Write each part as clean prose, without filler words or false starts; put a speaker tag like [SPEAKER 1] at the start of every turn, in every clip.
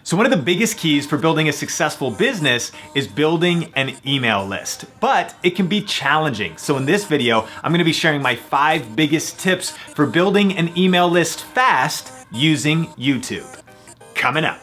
[SPEAKER 1] So one of the biggest keys for building a successful business is building an email list, but it can be challenging. So in this video, I'm gonna be sharing my 5 biggest tips for building an email list fast using YouTube. Coming up.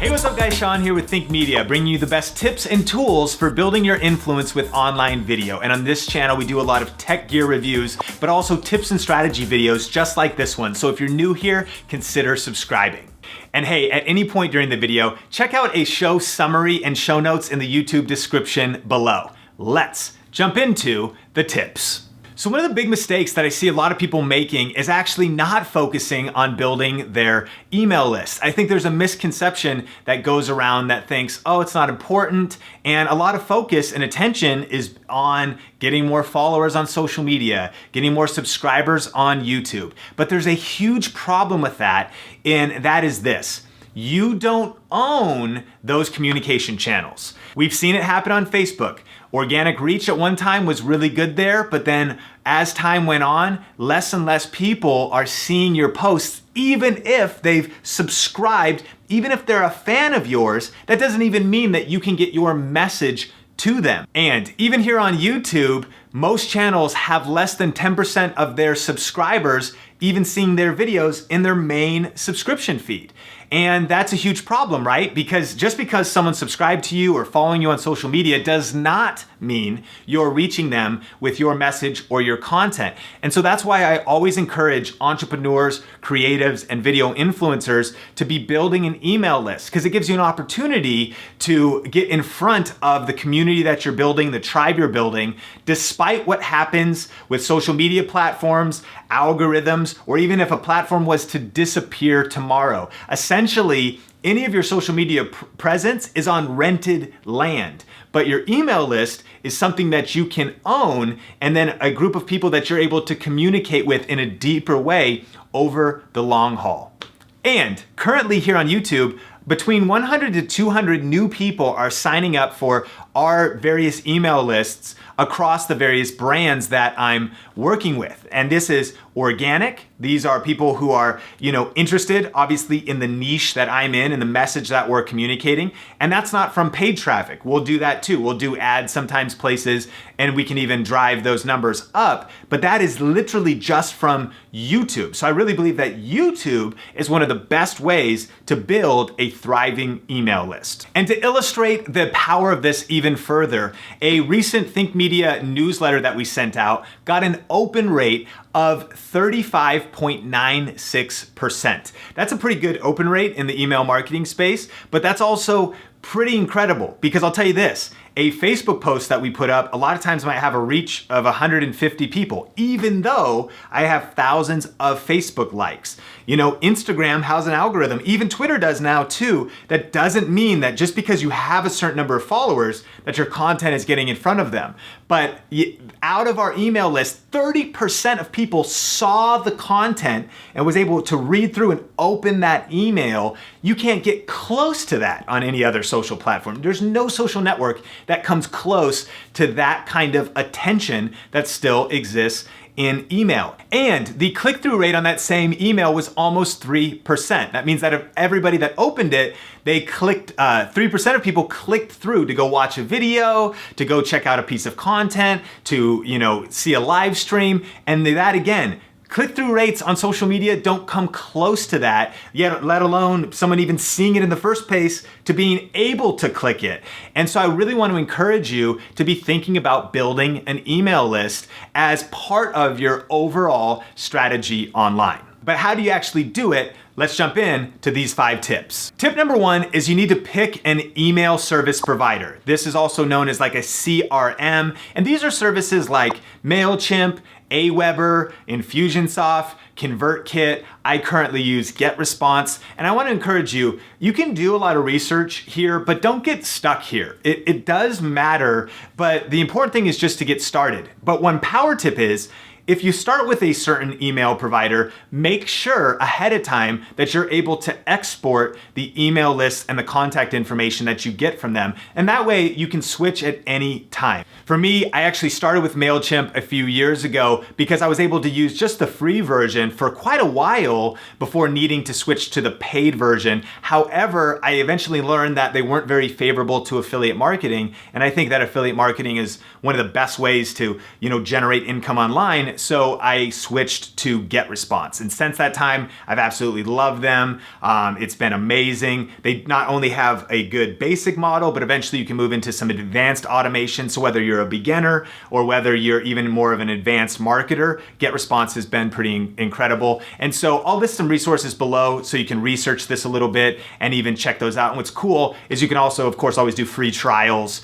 [SPEAKER 1] Hey, what's up guys? Sean here with Think Media, bringing you the best tips and tools for building your influence with online video. And on this channel, we do a lot of tech gear reviews, but also tips and strategy videos just like this one. So if you're new here, consider subscribing. And hey, at any point during the video, check out a show summary and show notes in the YouTube description below. Let's jump into the tips. So one of the big mistakes that I see a lot of people making is actually not focusing on building their email list. I think there's a misconception that goes around that thinks, oh, it's not important. And a lot of focus and attention is on getting more followers on social media, getting more subscribers on YouTube. But there's a huge problem with that, and that is this. You don't own those communication channels. We've seen it happen on Facebook. Organic reach at one time was really good there, but then as time went on, less and less people are seeing your posts, even if they've subscribed, even if they're a fan of yours. That doesn't even mean that you can get your message to them. And even here on YouTube, most channels have less than 10% of their subscribers even seeing their videos in their main subscription feed. And that's a huge problem, right? Because just because someone subscribed to you or following you on social media does not mean you're reaching them with your message or your content. And so that's why I always encourage entrepreneurs, creatives, and video influencers to be building an email list, because it gives you an opportunity to get in front of the community that you're building, the tribe you're building, despite what happens with social media platforms, algorithms, or even if a platform was to disappear tomorrow. Essentially, any of your social media presence is on rented land, but your email list is something that you can own, and then a group of people that you're able to communicate with in a deeper way over the long haul. And currently here on YouTube, between 100 to 200 new people are signing up for our various email lists across the various brands that I'm working with. And this is organic. These are people who are, interested obviously in the niche that I'm in and the message that we're communicating. And that's not from paid traffic. We'll do that too. We'll do ads sometimes places, and we can even drive those numbers up. But that is literally just from YouTube. So I really believe that YouTube is one of the best ways to build a thriving email list. And to illustrate the power of this even further, a recent Think Media newsletter that we sent out got an open rate of 35.96%. That's a pretty good open rate in the email marketing space, but that's also pretty incredible, because I'll tell you this, a Facebook post that we put up a lot of times might have a reach of 150 people, even though I have thousands of Facebook likes. Instagram has an algorithm, even Twitter does now too. That doesn't mean that just because you have a certain number of followers that your content is getting in front of them. But out of our email list, 30% of people saw the content and was able to read through and open that email. You can't get close to that on any other social platform. There's no social network that comes close to that kind of attention that still exists in email. And the click-through rate on that same email was almost 3%. That means that of everybody that opened it, they clicked, 3% of people clicked through to go watch a video, to go check out a piece of content, to, see a live stream. And that again, click-through rates on social media don't come close to that, yet let alone someone even seeing it in the first place to being able to click it. And so I really want to encourage you to be thinking about building an email list as part of your overall strategy online. But how do you actually do it? Let's jump in to these 5 tips. Tip number 1 is you need to pick an email service provider. This is also known as like a CRM. And these are services like MailChimp, Aweber, Infusionsoft, ConvertKit. I currently use GetResponse. And I want to encourage you, you can do a lot of research here, but don't get stuck here. It does matter, but the important thing is just to get started. But one power tip is if you start with a certain email provider, make sure ahead of time that you're able to export the email lists and the contact information that you get from them. And that way you can switch at any time. For me, I actually started with MailChimp a few years ago because I was able to use just the free version for quite a while before needing to switch to the paid version. However, I eventually learned that they weren't very favorable to affiliate marketing. And I think that affiliate marketing is one of the best ways to, generate income online. So I switched to GetResponse. And since that time, I've absolutely loved them. It's been amazing. They not only have a good basic model, but eventually you can move into some advanced automation. So whether you're a beginner or whether you're even more of an advanced marketer, GetResponse has been pretty incredible. And so I'll list some resources below so you can research this a little bit and even check those out. And what's cool is you can also, of course, always do free trials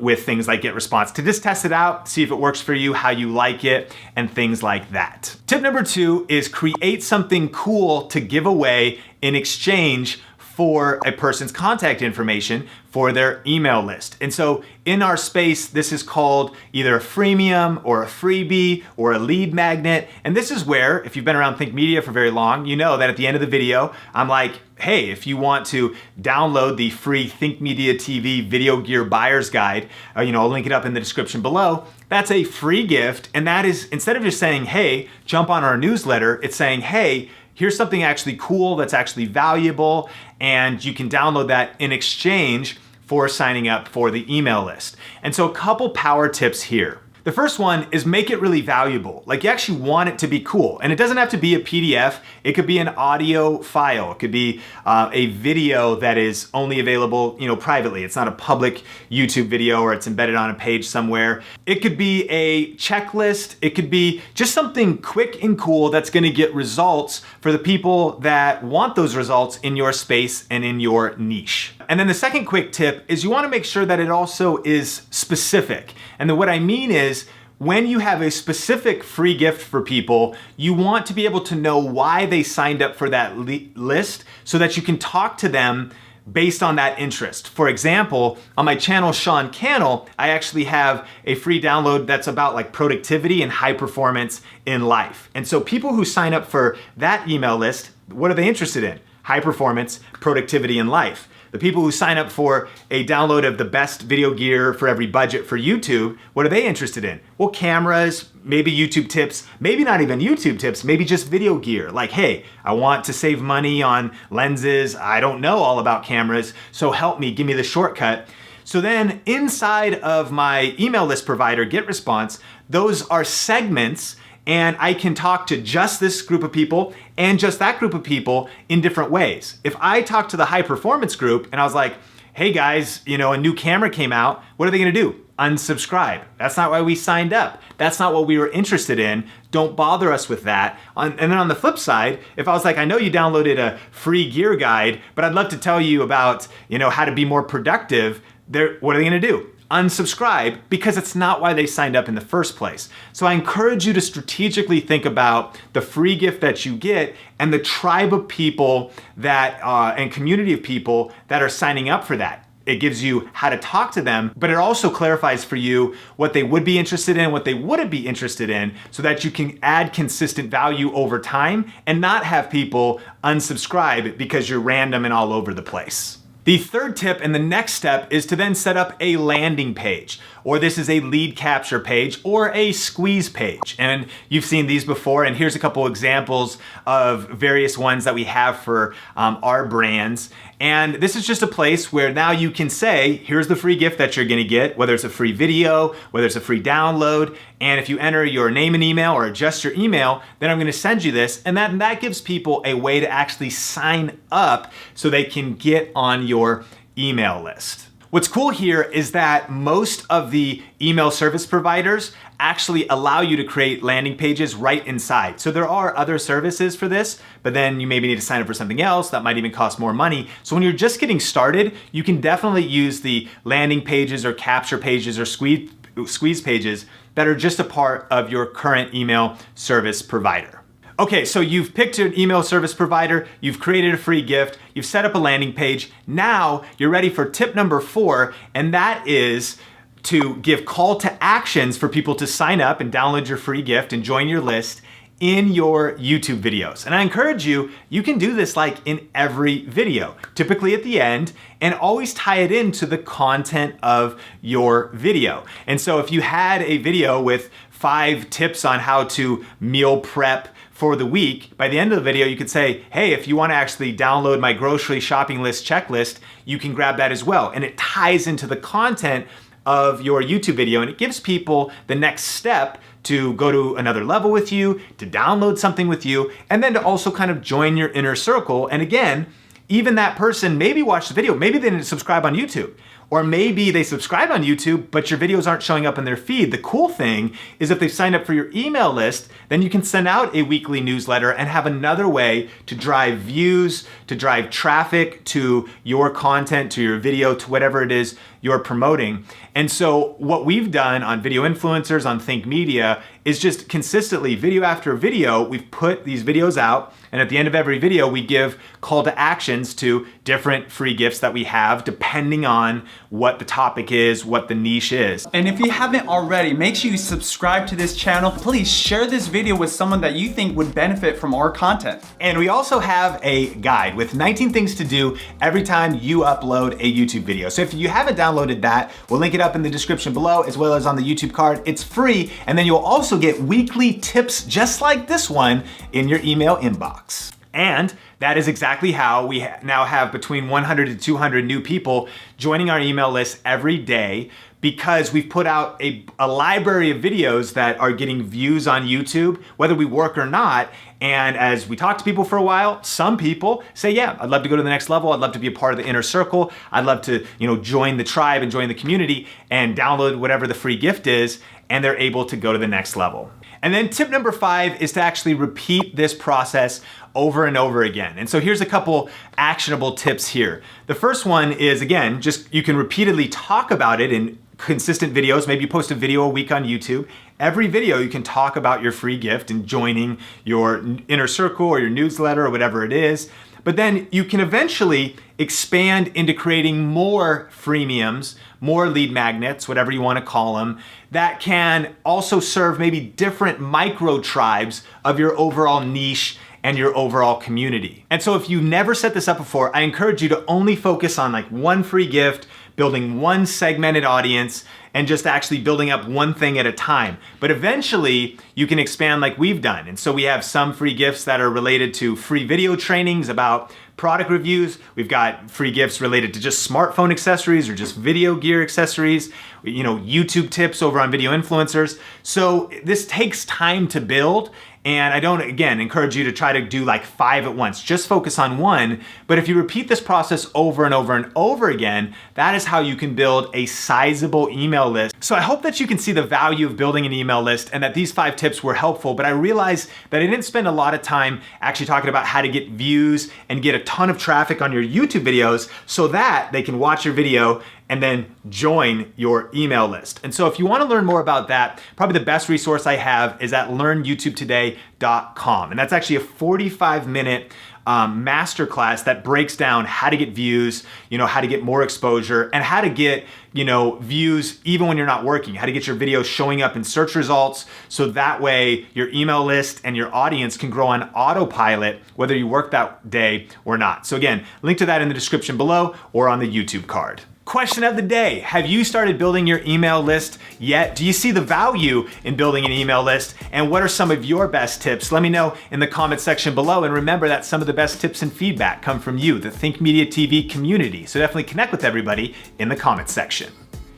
[SPEAKER 1] with things like GetResponse to just test it out, see if it works for you, how you like it, and things like that. Tip number 2 is create something cool to give away in exchange for a person's contact information for their email list. And so in our space, this is called either a freemium or a freebie or a lead magnet. And this is where, if you've been around Think Media for very long, you know that at the end of the video, I'm like, hey, if you want to download the free Think Media TV Video Gear Buyer's Guide, I'll link it up in the description below. That's a free gift. And that is, instead of just saying, hey, jump on our newsletter, it's saying, hey, here's something actually cool that's actually valuable, and you can download that in exchange for signing up for the email list. And so a couple power tips here. The first one is make it really valuable. Like you actually want it to be cool. And it doesn't have to be a PDF. It could be an audio file. It could be a video that is only available, privately. It's not a public YouTube video or it's embedded on a page somewhere. It could be a checklist. It could be just something quick and cool that's gonna get results for the people that want those results in your space and in your niche. And then the second quick tip is you wanna make sure that it also is specific. And then what I mean is, when you have a specific free gift for people, you want to be able to know why they signed up for that list so that you can talk to them based on that interest. For example, on my channel, Sean Cannell, I actually have a free download that's about like productivity and high performance in life. And so people who sign up for that email list, what are they interested in? High performance, productivity in life. The people who sign up for a download of the best video gear for every budget for YouTube, what are they interested in? Well, cameras, maybe YouTube tips, maybe not even YouTube tips, maybe just video gear. Like, hey, I want to save money on lenses. I don't know all about cameras, so help me, give me the shortcut. So then inside of my email list provider, GetResponse, those are segments, and I can talk to just this group of people and just that group of people in different ways. If I talk to the high performance group and I was like, hey guys, a new camera came out, what are they gonna do? Unsubscribe. That's not why we signed up. That's not what we were interested in. Don't bother us with that. And then on the flip side, if I was like, I know you downloaded a free gear guide, but I'd love to tell you about, how to be more productive, what are they gonna do? Unsubscribe, because it's not why they signed up in the first place. So I encourage you to strategically think about the free gift that you get and the tribe of people that and community of people that are signing up for that. It gives you how to talk to them, but it also clarifies for you what they would be interested in, what they wouldn't be interested in, so that you can add consistent value over time and not have people unsubscribe because you're random and all over the place. The third tip and the next step is to then set up a landing page, or this is a lead capture page or a squeeze page. And you've seen these before, and here's a couple examples of various ones that we have for our brands. And this is just a place where now you can say, here's the free gift that you're gonna get, whether it's a free video, whether it's a free download. And if you enter your name and email or just your email, then I'm gonna send you this. And that gives people a way to actually sign up so they can get on your email list. What's cool here is that most of the email service providers actually allow you to create landing pages right inside. So there are other services for this, but then you maybe need to sign up for something else that might even cost more money. So when you're just getting started, you can definitely use the landing pages or capture pages or squeeze pages that are just a part of your current email service provider. Okay, so you've picked an email service provider, you've created a free gift, you've set up a landing page. Now you're ready for tip number 4, and that is to give call to actions for people to sign up and download your free gift and join your list in your YouTube videos. And I encourage you, you can do this like in every video, typically at the end, and always tie it into the content of your video. And so if you had a video with 5 tips on how to meal prep for the week, by the end of the video, you could say, hey, if you want to actually download my grocery shopping list checklist, you can grab that as well. And it ties into the content of your YouTube video, and it gives people the next step to go to another level with you, to download something with you, and then to also kind of join your inner circle. And again, even that person maybe watched the video, maybe they didn't subscribe on YouTube, or maybe they subscribe on YouTube, but your videos aren't showing up in their feed. The cool thing is if they've signed up for your email list, then you can send out a weekly newsletter and have another way to drive views, to drive traffic to your content, to your video, to whatever it is you're promoting. And so what we've done on Video Influencers, on Think Media, is just consistently, video after video, we've put these videos out, and at the end of every video, we give call to actions to different free gifts that we have, depending on what the topic is, what the niche is.
[SPEAKER 2] And if you haven't already, make sure you subscribe to this channel. Please share this video with someone that you think would benefit from our content.
[SPEAKER 1] And we also have a guide with 19 things to do every time you upload a YouTube video. So if you haven't downloaded that, we'll link it up in the description below, as well as on the YouTube card. It's free, and then you'll also get weekly tips just like this one in your email inbox. And that is exactly how we now have between 100 to 200 new people joining our email list every day, because we've put out a library of videos that are getting views on YouTube, whether we work or not. And as we talk to people for a while, some people say, yeah, I'd love to go to the next level. I'd love to be a part of the inner circle. I'd love to, join the tribe and join the community and download whatever the free gift is, and they're able to go to the next level. And then tip number 5 is to actually repeat this process over and over again. And so here's a couple actionable tips here. The first one is, again, just you can repeatedly talk about it in consistent videos. Maybe you post a video a week on YouTube. Every video you can talk about your free gift and joining your inner circle or your newsletter or whatever it is. But then you can eventually expand into creating more freemiums, more lead magnets, whatever you want to call them, that can also serve maybe different micro tribes of your overall niche and your overall community. And so if you never set this up before, I encourage you to only focus on like one free gift, building one segmented audience, and just actually building up one thing at a time. But eventually you can expand like we've done. And so we have some free gifts that are related to free video trainings about product reviews. We've got free gifts related to just smartphone accessories or just video gear accessories, YouTube tips over on Video Influencers. So this takes time to build. And I don't, again, encourage you to try to do like 5 at once. Just focus on one. But if you repeat this process over and over and over again, that is how you can build a sizable email list. So I hope that you can see the value of building an email list and that these 5 tips were helpful. But I realized that I didn't spend a lot of time actually talking about how to get views and get a ton of traffic on your YouTube videos so that they can watch your video and then join your email list. And so if you want to learn more about that, probably the best resource I have is at learnyoutubetoday.com. And that's actually a 45-minute masterclass that breaks down how to get views, how to get more exposure, and how to get, views even when you're not working, how to get your videos showing up in search results, so that way your email list and your audience can grow on autopilot, whether you work that day or not. So again, link to that in the description below or on the YouTube card. Question of the day. Have you started building your email list yet? Do you see the value in building an email list? And what are some of your best tips? Let me know in the comment section below. And remember that some of the best tips and feedback come from you, the Think Media TV community. So definitely connect with everybody in the comment section.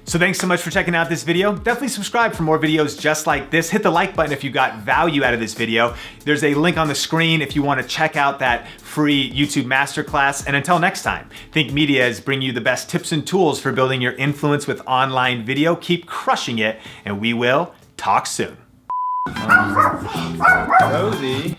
[SPEAKER 1] So thanks so much for checking out this video. Definitely subscribe for more videos just like this. Hit the like button if you got value out of this video. There's a link on the screen if you want to check out that free YouTube masterclass. And until next time, Think Media is bringing you the best tips and tools for building your influence with online video. Keep crushing it, and we will talk soon.
[SPEAKER 3] Rosie.